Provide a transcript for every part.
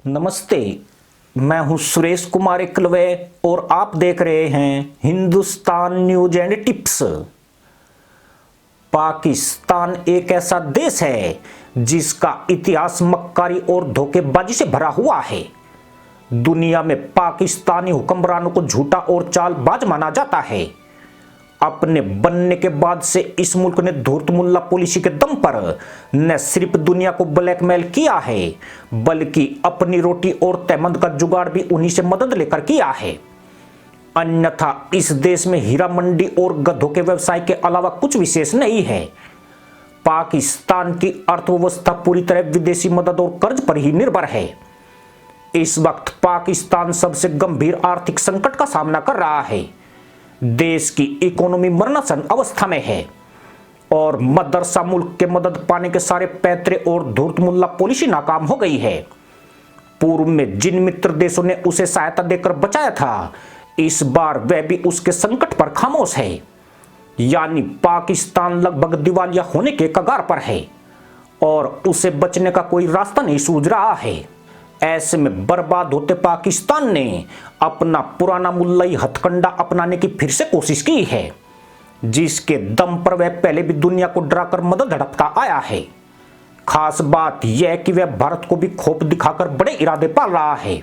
नमस्ते। मैं हूं सुरेश कुमार एकलवे और आप देख रहे हैं Hindustan news and tips. Pakistan एक ऐसा देश है जिसका इतिहास मक्कारी और धोखेबाजी से भरा हुआ है। दुनिया में पाकिस्तानी हुक्मरानों को झूठा और चालबाज माना जाता है। अपने बनने के बाद से इस मुल्क ने धूर्त मुल्ला पॉलिसी के दम पर न सिर्फ दुनिया को ब्लैकमेल किया है बल्कि अपनी रोटी और तहमंद का जुगाड़ भी उन्हीं से मदद लेकर किया है। अन्यथा इस देश में हीरा मंडी और गधों के व्यवसाय के अलावा कुछ विशेष नहीं है। पाकिस्तान की अर्थव्यवस्था पूरी तरह विदेशी मदद और कर्ज पर ही निर्भर है। इस वक्त पाकिस्तान सबसे गंभीर आर्थिक संकट का सामना कर रहा है। देश की इकोनॉमी मरणासन अवस्था में है और मदरसा मुल्क के मदद पाने के सारे पैतरे और धूर्त मुल्ला पॉलिसी नाकाम हो गई है। पूर्व में जिन मित्र देशों ने उसे सहायता देकर बचाया था, इस बार वह भी उसके संकट पर खामोश है। यानी पाकिस्तान लगभग दिवालिया होने के कगार पर है और उसे बचने का कोई रास्ता नहीं सूझ रहा है। ऐसे में बर्बाद होते पाकिस्तान ने अपना पुराना मुल्लाई हथकंडा अपनाने की फिर से कोशिश की है, जिसके दम पर वह पहले भी दुनिया को डराकर मदद हड़पता आया है। खास बात यह कि वह भारत को भी खोप दिखाकर बड़े इरादे पाल रहा है।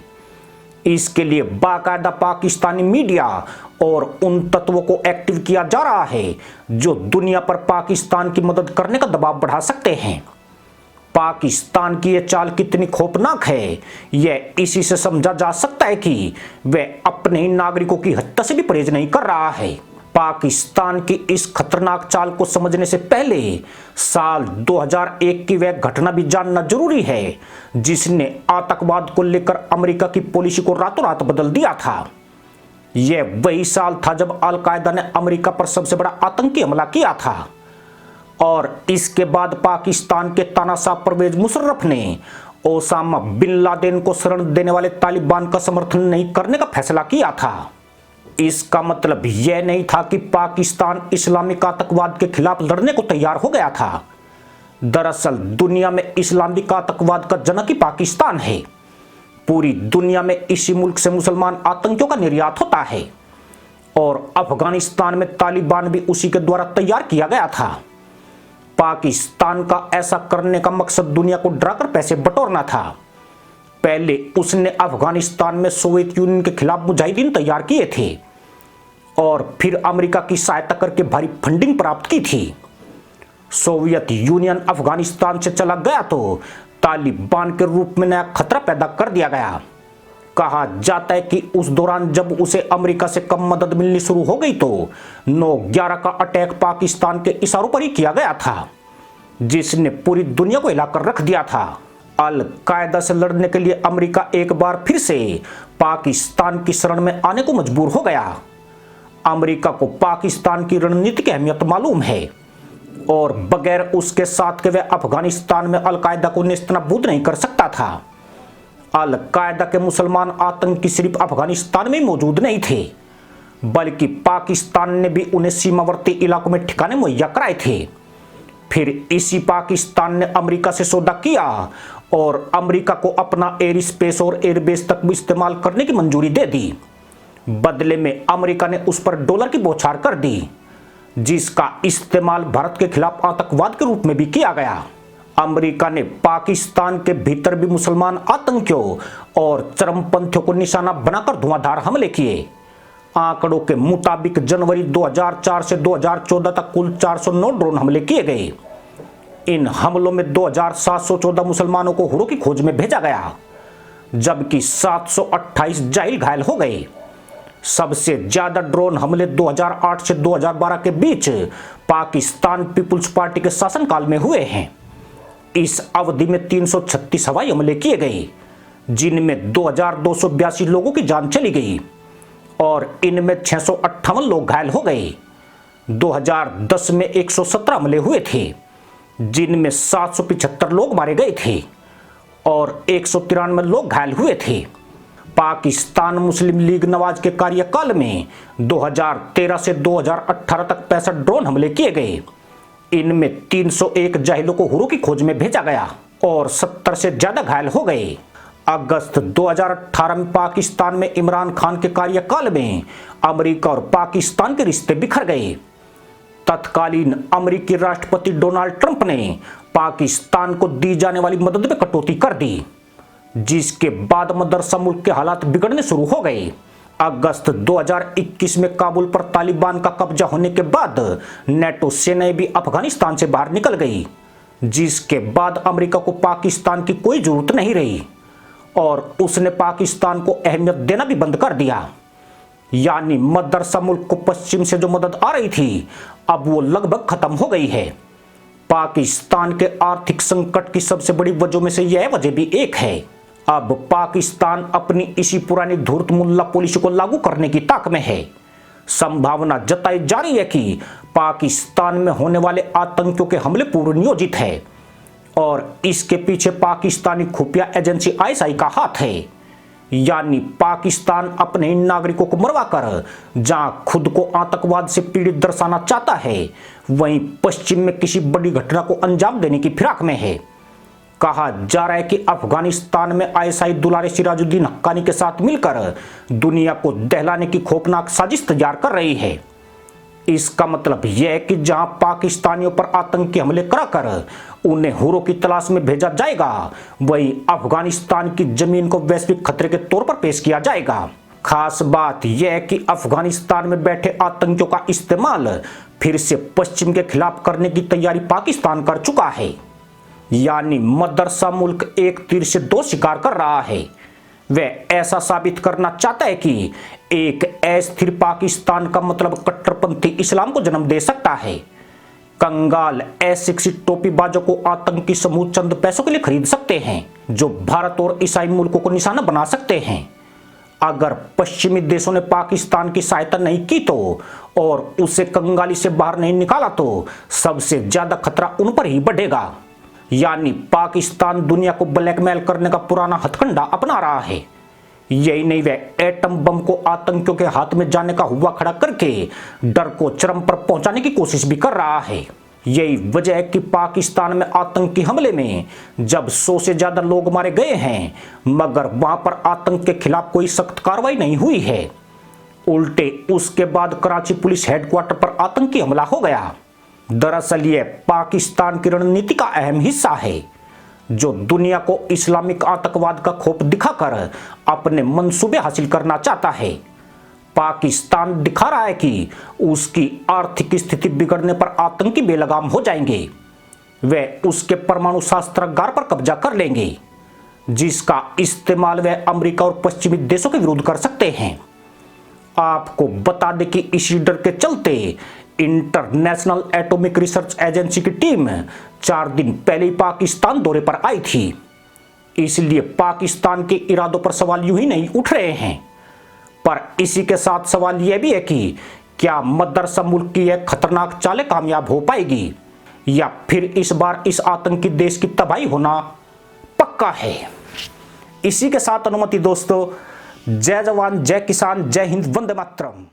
इसके लिए बाकायदा पाकिस्तानी मीडिया और उन तत्वों को एक्टिव किया जा रहा है जो दुनिया पर पाकिस्तान की मदद करने का दबाव बढ़ा सकते हैं। पाकिस्तान की यह चाल कितनी खौफनाक है, यह इसी से समझा जा सकता है कि वह अपने ही नागरिकों की हत्या से भी परहेज नहीं कर रहा है। पाकिस्तान की इस खतरनाक चाल को समझने से पहले साल 2001 की वह घटना भी जानना जरूरी है जिसने आतंकवाद को लेकर अमेरिका की पॉलिसी को रातों रात बदल दिया था। यह वही साल था जब अल कायदा ने अमेरिका पर सबसे बड़ा आतंकी हमला किया था और इसके बाद पाकिस्तान के तानाशाह परवेज मुशर्रफ ने ओसामा बिन लादेन को शरण देने वाले तालिबान का समर्थन नहीं करने का फैसला किया था। इसका मतलब यह नहीं था कि पाकिस्तान इस्लामिक आतंकवाद के खिलाफ लड़ने को तैयार हो गया था। दरअसल दुनिया में इस्लामिक आतंकवाद का जनक ही पाकिस्तान है। पूरी दुनिया में इसी मुल्क से मुसलमान आतंकियों का निर्यात होता है और अफगानिस्तान में तालिबान भी उसी के द्वारा तैयार किया गया था। पाकिस्तान का ऐसा करने का मकसद दुनिया को डराकर पैसे बटोरना था। पहले उसने अफगानिस्तान में सोवियत यूनियन के खिलाफ मुजाहिदीन तैयार किए थे और फिर अमेरिका की सहायता करके भारी फंडिंग प्राप्त की थी। सोवियत यूनियन अफगानिस्तान से चला गया तो तालिबान के रूप में नया खतरा पैदा कर दिया गया। कहा जाता है कि उस दौरान जब उसे अमेरिका से कम मदद मिलनी शुरू हो गई तो 9/11 का अटैक पाकिस्तान के इशारों पर ही किया गया था, जिसने पूरी दुनिया को हिलाकर रख दिया था। अल कायदा से लड़ने के लिए अमेरिका एक बार फिर से पाकिस्तान की शरण में आने को मजबूर हो गया। अमेरिका को पाकिस्तान की रणनीति की अहमियत मालूम है और बगैर उसके साथ के वह अफगानिस्तान में अल कायदा को नेस्तनाबूद नहीं कर सकता था। अल कायदा के मुसलमान आतंकी सिर्फ अफगानिस्तान में मौजूद नहीं थे बल्कि पाकिस्तान ने भी उन्हें सीमावर्ती इलाकों में ठिकाने मुहैया कराए थे। फिर इसी पाकिस्तान ने अमेरिका से सौदा किया और अमेरिका को अपना एयर स्पेस और एयरबेस तक भी इस्तेमाल करने की मंजूरी दे दी। बदले में अमेरिका ने उस पर डॉलर की बौछार कर दी, जिसका इस्तेमाल भारत के खिलाफ आतंकवाद के रूप में भी किया गया। अमेरिका ने पाकिस्तान के भीतर भी मुसलमान आतंकियों और चरमपंथियों को निशाना बनाकर धुआंधार हमले किए। आंकड़ों के मुताबिक जनवरी 2004 से 2014 तक कुल 409 ड्रोन हमले किए गए। इन हमलों में 2714 मुसलमानों को हुरों की खोज में भेजा गया, जबकि 728 जाहिल घायल हो गए। सबसे ज्यादा ड्रोन हमले 2008 से 2012 के बीच पाकिस्तान पीपुल्स पार्टी के शासनकाल में हुए हैं। इस अवधि में 336 हवाई हमले किए गए, जिनमें 2282 लोगों की जान चली गई और इनमें 658 लोग घायल हो गए। 2010 में 117 हमले हुए थे, जिनमें 775 लोग मारे गए थे और 193 लोग घायल हुए थे। पाकिस्तान मुस्लिम लीग नवाज के कार्यकाल में 2013 से 2018 तक 65 ड्रोन हमले किए गए। इनमें 301 जाहिलों को हुरों की खोज में भेजा गया और 70 से ज्यादा घायल हो गए। अगस्त 2018 में पाकिस्तान में इमरान खान के कार्यकाल में अमेरिका और पाकिस्तान के रिश्ते बिखर गए। तत्कालीन अमेरिकी राष्ट्रपति डोनाल्ड ट्रंप ने पाकिस्तान को दी जाने वाली मदद में कटौती कर दी, जिसके बाद मदरसा मुल्क के हालात बिगड़ने शुरू हो गए। अगस्त 2021 में काबुल पर तालिबान का कब्जा होने के बाद नेटो सेनाएं भी अफगानिस्तान से बाहर निकल गई, जिसके बाद अमेरिका को पाकिस्तान की कोई जरूरत नहीं रही और उसने पाकिस्तान को अहमियत देना भी बंद कर दिया। यानी मदरसा मुल्क को पश्चिम से जो मदद आ रही थी, अब वो लगभग खत्म हो गई है। पाकिस्तान के आर्थिक संकट की सबसे बड़ी वजह में से यह वजह भी एक है। अब पाकिस्तान अपनी इसी पुरानी धूर्त मुल्ला पॉलिसी को लागू करने की ताक में है। संभावना जताई जा रही है कि पाकिस्तान में होने वाले आतंकियों के हमले पूर्व नियोजित है और इसके पीछे पाकिस्तानी खुफिया एजेंसी आईएसआई का हाथ है। यानी पाकिस्तान अपने इन नागरिकों को मरवाकर जहां खुद को आतंकवाद से पीड़ित दर्शाना चाहता है, वहीं पश्चिम में किसी बड़ी घटना को अंजाम देने की फिराक में है। कहा जा रहा है कि अफगानिस्तान में आईएसआई दुलारे सिराजुद्दीन हक्कानी के साथ मिलकर दुनिया को दहलाने की खौफनाक साजिश तैयार कर रही है। इसका मतलब यह है कि जहां पाकिस्तानियों पर आतंकी हमले कराकर उन्हें हुरों की तलाश में भेजा जाएगा, वहीं अफगानिस्तान की जमीन को वैश्विक खतरे के तौर पर पेश किया जाएगा। खास बात यह है कि अफगानिस्तान में बैठे आतंकियों का इस्तेमाल फिर से पश्चिम के खिलाफ करने की तैयारी पाकिस्तान कर चुका है। यानी मदरसा मुल्क एक तीर से दो शिकार कर रहा है। वह ऐसा साबित करना चाहता है कि एक अस्थिर पाकिस्तान का मतलब कट्टरपंथी इस्लाम को जन्म दे सकता है। कंगाल अशिक्षित टोपीबाजों को आतंकी समूह चंद पैसों के लिए खरीद सकते हैं, जो भारत और ईसाई मुल्कों को निशाना बना सकते हैं। अगर पश्चिमी देशों ने पाकिस्तान की सहायता नहीं की तो और उसे कंगाली से बाहर नहीं निकाला तो सबसे ज्यादा खतरा उन पर ही बढ़ेगा। यानी पाकिस्तान दुनिया को ब्लैकमेल करने का पुराना हथकंडा अपना रहा है। यही नहीं, वह एटम बम को आतंकियों के हाथ में जाने का हुआ खड़ा करके डर को चरम पर पहुंचाने की कोशिश भी कर रहा है। यही वजह है कि पाकिस्तान में आतंकी हमले में जब 100 से ज्यादा लोग मारे गए हैं, मगर वहां पर आतंक के खिलाफ कोई सख्त कार्रवाई नहीं हुई है। उल्टे उसके बाद कराची पुलिस हेडक्वार्टर पर आतंकी हमला हो गया। दरअसल यह पाकिस्तान की रणनीति का अहम हिस्सा है, जो दुनिया को इस्लामिक आतंकवाद का खौफ दिखाकर अपने मंसूबे हासिल करना चाहता है। पाकिस्तान दिखा रहा है कि उसकी आर्थिक स्थिति बिगड़ने पर आतंकी बेलगाम हो जाएंगे। वे उसके परमाणु शस्त्रागार पर कब्जा कर लेंगे, जिसका इस्तेमाल वे अमेरिका और पश्चिमी देशों के विरुद्ध कर सकते हैं। आपको बता दें कि इसी डर के चलते इंटरनेशनल एटॉमिक रिसर्च एजेंसी की टीम 4 दिन पहले ही पाकिस्तान दौरे पर आई थी। इसलिए पाकिस्तान के इरादों पर सवाल यूं ही नहीं उठ रहे हैं। पर इसी के साथ सवाल यह भी है कि क्या मदरसा मुल्क की यह खतरनाक चालें कामयाब हो पाएगी या फिर इस बार इस आतंकी देश की तबाही होना पक्का है। इसी के साथ अनुमति दोस्तों, जय जवान, जय किसान, जय हिंद, वंदे मातरम।